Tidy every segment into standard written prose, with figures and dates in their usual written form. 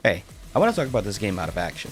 Hey, I want to talk about this game Out of Action.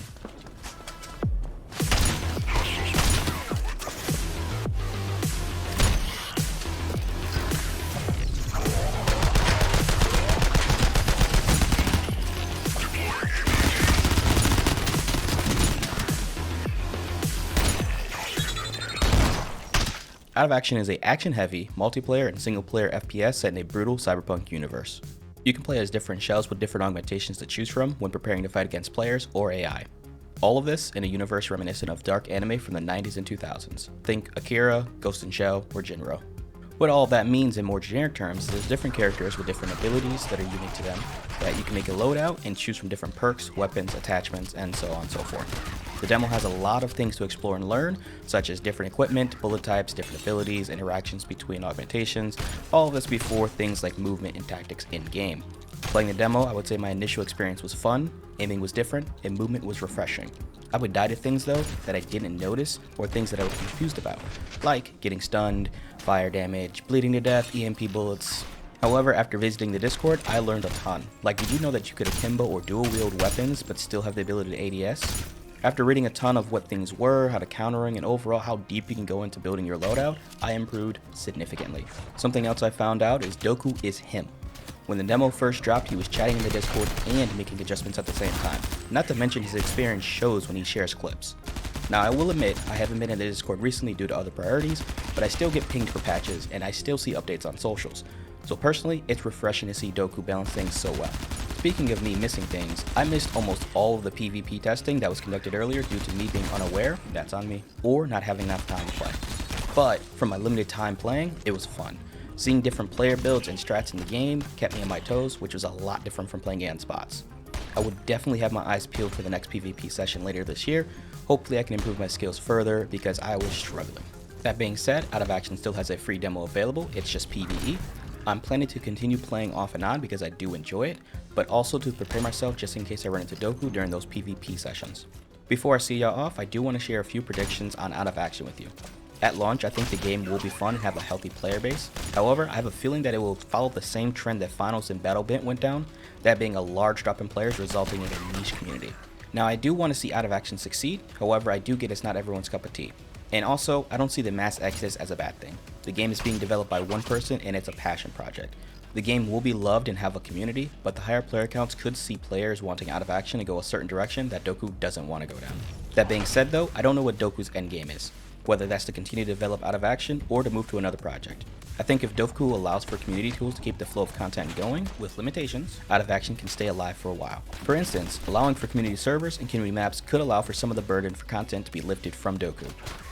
Out of Action is a action-heavy, multiplayer and single-player FPS set in a brutal cyberpunk universe. You can play as different shells with different augmentations to choose from when preparing to fight against players or AI. All of this in a universe reminiscent of dark anime from the 90s and 2000s. Think Akira, Ghost in Shell, or Jinro. What all of that means in more generic terms is there's different characters with different abilities that are unique to them, that you can make a loadout and choose from different perks, weapons, attachments, and so on and so forth. The demo has a lot of things to explore and learn, such as different equipment, bullet types, different abilities, interactions between augmentations, all of this before things like movement and tactics in-game. Playing the demo, I would say my initial experience was fun, aiming was different, and movement was refreshing. I would die to things though that I didn't notice or things that I was confused about, like getting stunned, fire damage, bleeding to death, EMP bullets. However, after visiting the Discord, I learned a ton. Like, did you know that you could akimbo or dual wield weapons but still have the ability to ADS? After reading a ton of what things were, how to countering, and overall how deep you can go into building your loadout, I improved significantly. Something else I found out is Doku is him. When the demo first dropped, he was chatting in the Discord and making adjustments at the same time. Not to mention his experience shows when he shares clips. Now I will admit, I haven't been in the Discord recently due to other priorities, but I still get pinged for patches and I still see updates on socials. So personally, it's refreshing to see Doku balance things so well. Speaking of me missing things, I missed almost all of the PvP testing that was conducted earlier due to me being unaware, that's on me, or not having enough time to play. But from my limited time playing, it was fun. Seeing different player builds and strats in the game kept me on my toes, which was a lot different from playing Ant spots. I would definitely have my eyes peeled for the next PvP session later this year. Hopefully I can improve my skills further because I was struggling. That being said, Out of Action still has a free demo available, it's just PvE. I'm planning to continue playing off and on because I do enjoy it, but also to prepare myself just in case I run into Doku during those PvP sessions. Before I see y'all off, I do want to share a few predictions on Out of Action with you. At launch, I think the game will be fun and have a healthy player base. However, I have a feeling that it will follow the same trend that Finals and BattleBit went down, that being a large drop in players resulting in a niche community. Now I do want to see Out of Action succeed, however I do get it's not everyone's cup of tea. And also, I don't see the mass exodus as a bad thing. The game is being developed by one person and it's a passion project. The game will be loved and have a community, but the higher player counts could see players wanting Out of Action to go a certain direction that Doku doesn't want to go down. That being said though, I don't know what Doku's endgame is, whether that's to continue to develop Out of Action or to move to another project. I think if Doku allows for community tools to keep the flow of content going, with limitations, Out of Action can stay alive for a while. For instance, allowing for community servers and community maps could allow for some of the burden for content to be lifted from Doku.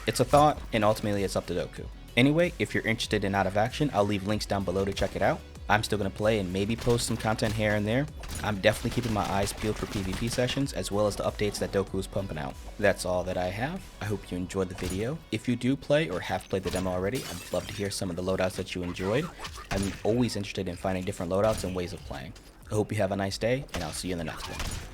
It's a thought, and ultimately it's up to Doku. Anyway, if you're interested in Out of Action, I'll leave links down below to check it out. I'm still going to play and maybe post some content here and there. I'm definitely keeping my eyes peeled for PvP sessions as well as the updates that Doku is pumping out. That's all that I have. I hope you enjoyed the video. If you do play or have played the demo already, I'd love to hear some of the loadouts that you enjoyed. I'm always interested in finding different loadouts and ways of playing. I hope you have a nice day, and I'll see you in the next one.